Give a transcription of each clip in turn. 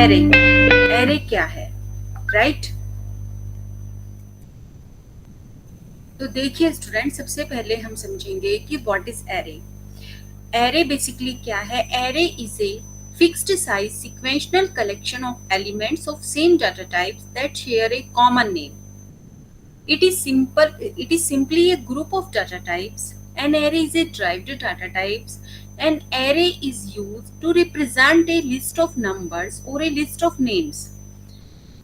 Array, array क्या है, right? तो देखिए स्टूडेंट, सबसे पहले हम समझेंगे कि what is array. Array basically क्या है? Array is a fixed size sequential collection of elements of same data types that share a common name. It is simply a group of data types. An array is a derived data types. An array is used to represent a list of numbers or a list of names.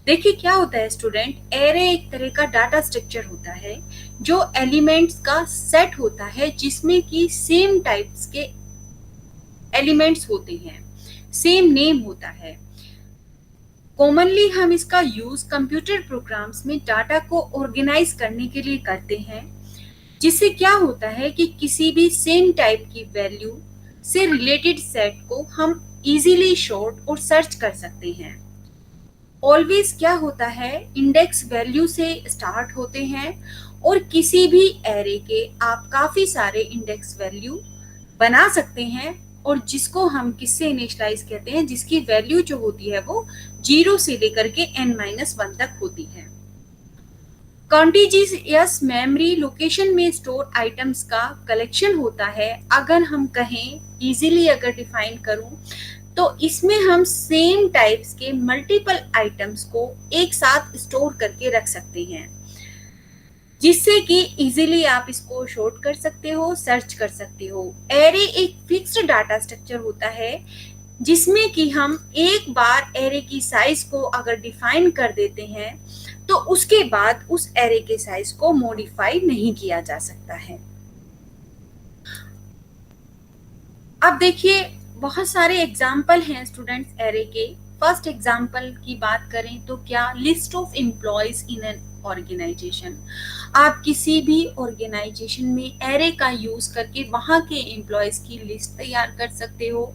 देखिए क्या होता है student, array एक तरह का data structure होता है जो एलिमेंट्स का सेट होता है जिसमें कि सेम टाइप्स के एलिमेंट्स होते हैं, सेम नेम होता है। कॉमनली हम इसका यूज कंप्यूटर प्रोग्राम्स में डाटा को ऑर्गेनाइज करने के लिए करते हैं, जिससे क्या होता है कि किसी भी सेम टाइप की वैल्यू से रिलेटेड सेट को हम इजीली सॉर्ट और सर्च कर सकते हैं। ऑलवेज क्या होता है, इंडेक्स वैल्यू से स्टार्ट होते हैं और किसी भी एरे के आप काफी सारे इंडेक्स वैल्यू बना सकते हैं, और जिसको हम किससे इनिशियलाइज कहते हैं, जिसकी वैल्यू जो होती है वो 0 से लेकर के n-1 तक होती है। कॉन्टिजियस मेमोरी लोकेशन में स्टोर आइटम्स का कलेक्शन होता है। अगर हम कहें इजीली अगर डिफाइन करूं तो इसमें हम सेम टाइप्स के मल्टीपल आइटम्स को एक साथ स्टोर करके रख सकते हैं, जिससे कि इजीली आप इसको सॉर्ट कर सकते हो, सर्च कर सकते हो। एरे एक फिक्स्ड डाटा स्ट्रक्चर होता है जिसमें कि हम एक बार एरे की साइज को अगर डिफाइन कर देते हैं तो उसके बाद उस एरे के साइज को मॉडिफाई नहीं किया जा सकता है। अब देखिए बहुत सारे एग्जाम्पल हैं स्टूडेंट्स एरे के। फर्स्ट एग्जाम्पल की बात करें तो क्या, list of employees in an organization. आप किसी भी ऑर्गेनाइजेशन में एरे का यूज करके वहां के एम्प्लॉयज की लिस्ट तैयार कर सकते हो।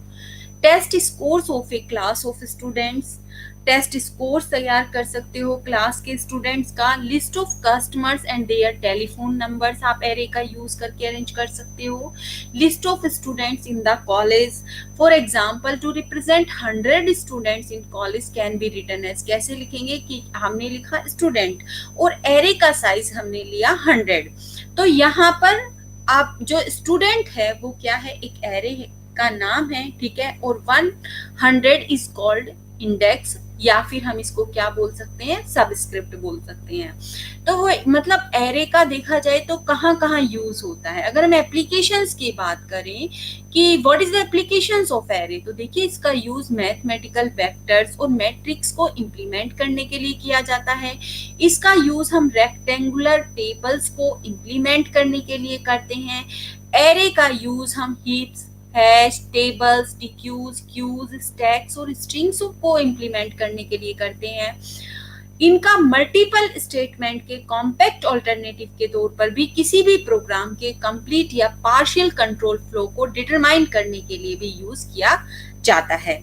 Test scores of a class of students, test scores तैयार कर सकते हो क्लास के स्टूडेंट्स का। List of customers and their telephone numbers आप एरे का यूज करके अरेंज कर सकते हो। List of students in the college, for example to represent 100 students in college can be written as, कैसे लिखेंगे कि हमने लिखा स्टूडेंट और एरे का साइज हमने लिया 100। तो यहाँ पर आप जो स्टूडेंट है वो क्या है, एक एरे का नाम है, ठीक है, और 100 इज कॉल्ड इंडेक्स, या फिर हम इसको क्या बोल सकते हैं, सबस्क्रिप्ट बोल सकते हैं। तो वो मतलब एरे का देखा जाए तो कहाँ कहाँ यूज होता है। अगर हम एप्लीकेशंस की बात करें कि what is the applications of array, तो देखिए इसका यूज मैथमेटिकल वेक्टर्स और मैट्रिक्स को इंप्लीमेंट करने के लिए किया जाता है। इसका यूज हम रेक्टेंगुलर टेबल्स को इंप्लीमेंट करने के लिए करते हैं। एरे का यूज हम heaps, hash, tables, deques, queues, stacks और स्ट्रिंग्स को इंप्लीमेंट करने के लिए करते हैं। इनका मल्टीपल स्टेटमेंट के कॉम्पैक्ट ऑल्टरनेटिव के तौर पर भी किसी भी प्रोग्राम के कंप्लीट या पार्शियल कंट्रोल फ्लो को डिटरमाइन करने के लिए भी यूज किया जाता है।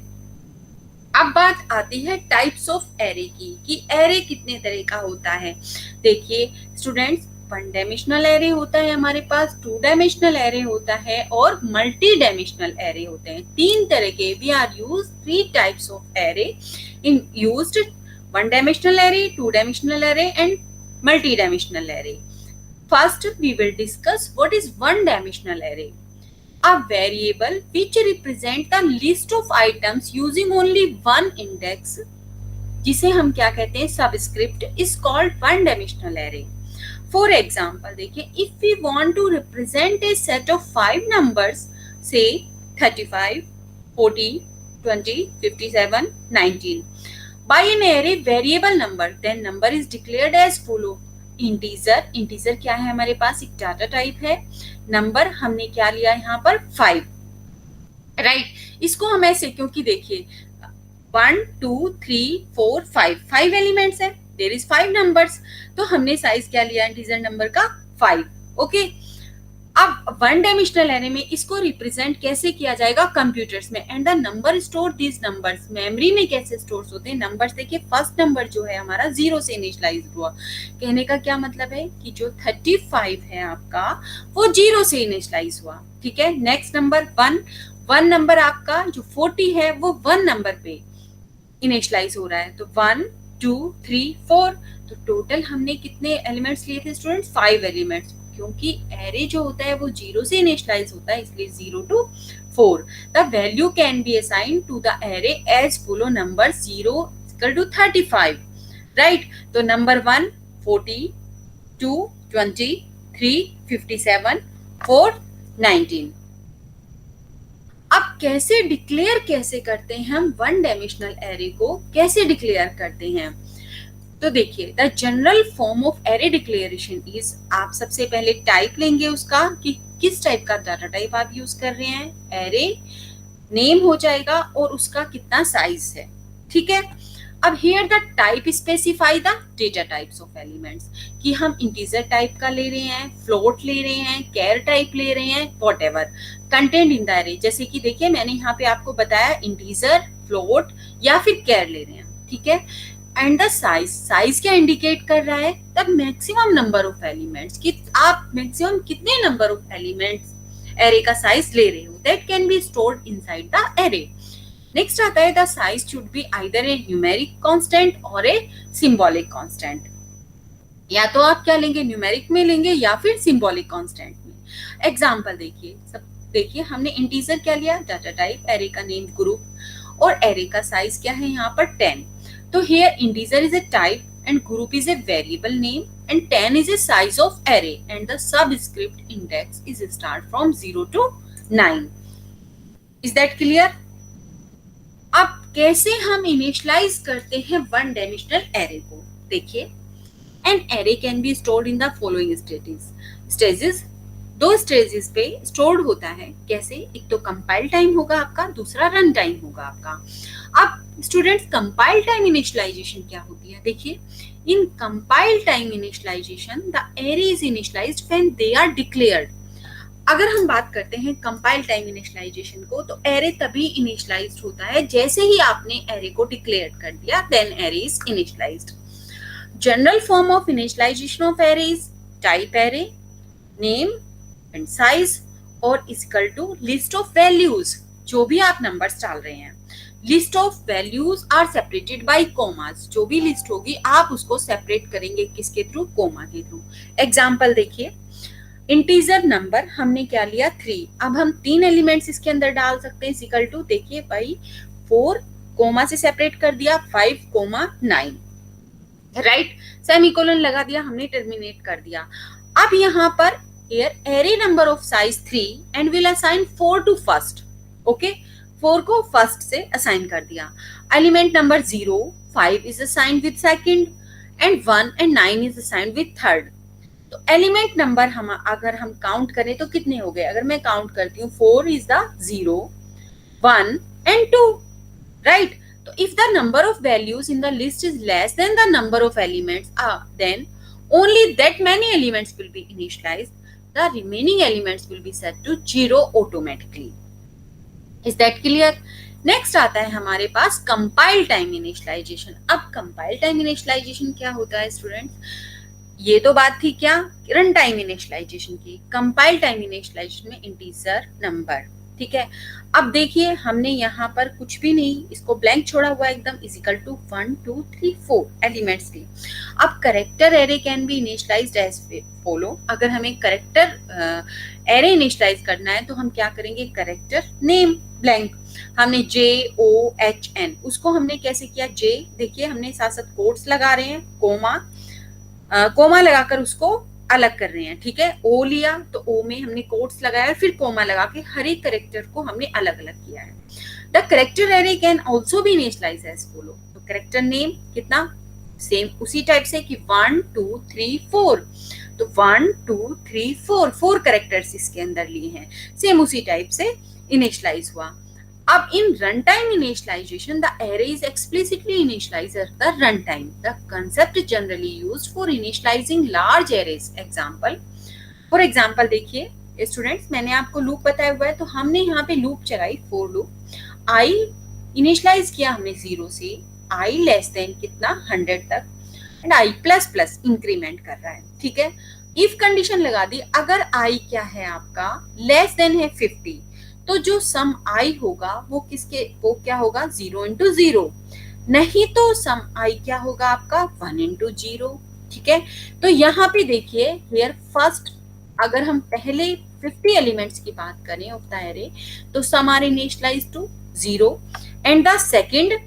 अब बात आती है टाइप्स ऑफ एरे की कि एरे कितने तरह का होता है। देखिए स्टूडेंट्स, 1 डायमेंशनल एरे होता है हमारे पास, 2 डायमेंशनल एरे होता है और मल्टी डायमेंशनल एरे होते हैं। 3 तरह के, we are use 3 types of array in used, 1 dimensional array, 2 dimensional array and multi dimensional array. First we will discuss what is 1 dimensional array. A variable which represent the list of items using only one index, जिसे हम क्या कहते हैं, subscript, is called 1 dimensional array. For example, देखिए, if we want to represent a set of 5 numbers, say 35, 40, 20, 57, 19, by an array variable number, then number is declared as follow. Integer, integer क्या है हमारे पास, एक डाटा टाइप है। Number हमने क्या लिया यहाँ पर, 5, राइट। इसको हम ऐसे, क्योंकि देखिए 1 2 3 4 5 एलिमेंट्स है, देयर इज 5 नंबर्स, तो हमने साइज क्या लिया इंटीजर नंबर का, 5, ओके। अब 1 डायमेंशनल एरे में इसको रिप्रेजेंट कैसे किया जाएगा, कंप्यूटर्स में। And the number store this numbers, memory में कैसे स्टोर होते हैं नंबर्स। देखिए फर्स्ट नंबर जो है हमारा 0 से इनिशियलाइज हुआ, कहने का क्या मतलब है कि जो 35 है आपका वो 0 से इनिशियलाइज हुआ, ठीक है। नेक्स्ट नंबर 1 नंबर आपका जो 40 है वो 1 नंबर पे इनिशियलाइज हो रहा है, तो 1 2 3 4, तो टोटल हमने कितने एलिमेंट्स लिए थे स्टूडेंट्स? 5 एलिमेंट्स, क्योंकि एरे जो होता है वो 0 से इनिशियलाइज होता है, इसलिए 0 to 4. The value can be assign to the array as follow number 0 equal to 35, right? तो नंबर 1 40, 2 20, 3 57, 4 19. अब कैसे डिक्लेयर कैसे करते हैं हम वन डायमेंशनल एरे को, कैसे डिक्लेयर करते हैं? तो देखिए, the general form of array declaration is, आप सबसे पहले टाइप लेंगे उसका कि किस टाइप का डाटा टाइप आप यूज कर रहे हैं, एरे नेम हो जाएगा और उसका कितना साइज है, ठीक है? अब here the type specify the data types of elements, कि हम इंटीजर टाइप का ले रहे हैं, फ्लोट ले रहे हैं, कैर टाइप ले रहे हैं, whatever content in the array. जैसे कि देखिए मैंने यहाँ पे आपको बताया इंटीजर, फ्लोट या फिर कैर ले रहे हैं, ठीक है? एंड द साइज, साइज क्या इंडिकेट कर रहा है? The maximum number of elements, कि आप मैक्सिमम कितने नंबर ऑफ एलिमेंट्स एरे का साइज ले रहे हो, that can be stored inside the array. Next आता है the size should be either A numeric constant और ए सिंबॉलिक कांस्टेंट. या तो आप क्या लेंगे, न्यूमेरिक में लेंगे या फिर सिंबॉलिक कांस्टेंट में. एग्जांपल देखिए, सब देखिए हमने इंटीजर क्या लिया, डाटा टाइप, एरे का नेम ग्रुप, और एरे का साइज क्या है यहाँ पर 10. तो here integer is a type and group is a variable name and 10 is a size of array and the subscript index is start from 0 to 9. Is that clear? अब कैसे हम इनिशियलाइज करते हैं वन डायमेंशनल एरे को, देखिए. An array can be stored in the following stages. 2 stages पे stored होता है. कैसे? एक तो कंपाइल टाइम होगा आपका, दूसरा रन टाइम होगा आपका. अब स्टूडेंट्स, कंपाइल टाइम इनिशियलाइजेशन क्या होती है? देखिए, in compile time initialization the array is initialized when they are declared. अगर हम बात करते हैं कंपाइल टाइम इनिशियलाइजेशन को, तो एरे तभी इनिशियलाइज्ड होता है जैसे ही आपने एरे को डिक्लेयर कर दिया, then array is initialized. General form of initialization of array is type array, name and size, और equal to list of values, जो भी आप नंबर्स डाल रहे हैं. List of values are separated by commas, जो भी लिस्ट होगी आप उसको सेपरेट करेंगे किसके थ्रू? कोमा के थ्रू. एग्जाम्पल देखिए, इंटीजर नंबर हमने क्या लिया 3. अब हम 3 एलिमेंट्स इसके अंदर डाल सकते हैं. इक्वल टू, देखिए भाई 4 कोमा से सेपरेट कर दिया, 5 कोमा 9, राइट? सेमीकोलन लगा दिया हमने, टर्मिनेट कर दिया. अब यहाँ पर here array number of size 3 and will assign 4 to first. Okay, 4 को फर्स्ट से असाइन कर दिया. Element number 0 5 is assigned with second and 1 and 9 is assigned with third. तो एलिमेंट नंबर हम अगर हम काउंट करें तो कितने हो गए? अगर मैं काउंट करती हूँ, 4 is the 0, 1 and 2, right? तो if the number of values in the list is less than the number of elements, then only that many elements will be initialized. The remaining elements will be set to 0 automatically. Is that clear? Next आता है हमारे पास compile time initialization. अब compile time initialization क्या होता है students? ये तो बात थी क्या, रन टाइम इनिशियलाइजेशन की. कंपाइल टाइम इनिशियलाइजेशन में इंटीजर नंबर, ठीक है. अब देखिए हमने यहाँ पर कुछ भी नहीं, इसको ब्लैंक छोड़ा हुआ एकदम, इज इक्वल टू 1 2 3 4 एलिमेंट्स थे. अब character array can be initialized as follow. अगर हमें करेक्टर एरे इनिशियलाइज करना है तो हम क्या करेंगे? Character name blank. हमने JOHN, उसको हमने कैसे किया? J, देखिए हमने साथ साथ कोट्स लगा रहे हैं, कोमा लगाकर उसको अलग कर रहे हैं, ठीक है. ओ लिया तो ओ में हमने कोट्स लगाया, फिर कोमा लगा के हर एक करेक्टर को हमने अलग अलग किया है. The character array can also be initialized as follow. तो करेक्टर नेम कितना? सेम उसी टाइप से कि 1 2 3 4. तो 1 2 3 4 4 करेक्टर्स इसके अंदर लिए हैं, सेम उसी टाइप से इनिशियलाइज हुआ. अब in runtime initialization, the array is explicitly initialized at the runtime. The concept is generally used for initializing large arrays. Example, for example देखिए स्टूडेंट्स, मैंने आपको लूप बताया हुआ है, तो हमने यहाँ पे लूप चलाई, for लूप. I इनिशियलाइज किया हमने 0 से I लेस देन कितना 100 तक, and I plus plus increment कर रहा है, ठीक है. इफ कंडीशन लगा दी, अगर I क्या है आपका लेस देन है 50, तो जो सम I होगा वो क्या होगा? 0 into 0. नहीं तो सम आई क्या होगा आपका 1 इंटू 0। ठीक है, तो यहाँ पे देखिए हियर फर्स्ट, अगर हम पहले 50 एलिमेंट्स की बात करें ऑफ द एरे, तो some are initialize to 0 and the second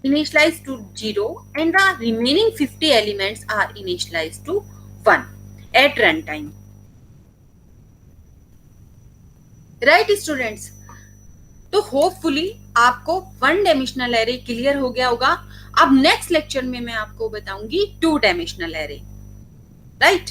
initialized to 0 and the remaining 50 elements are initialized to 1 at runtime. Right students? तो होपफुली आपको वन डायमेंशनल एरे क्लियर हो गया होगा। अब नेक्स्ट लेक्चर में मैं आपको बताऊंगी टू डायमेंशनल एरे। राइट?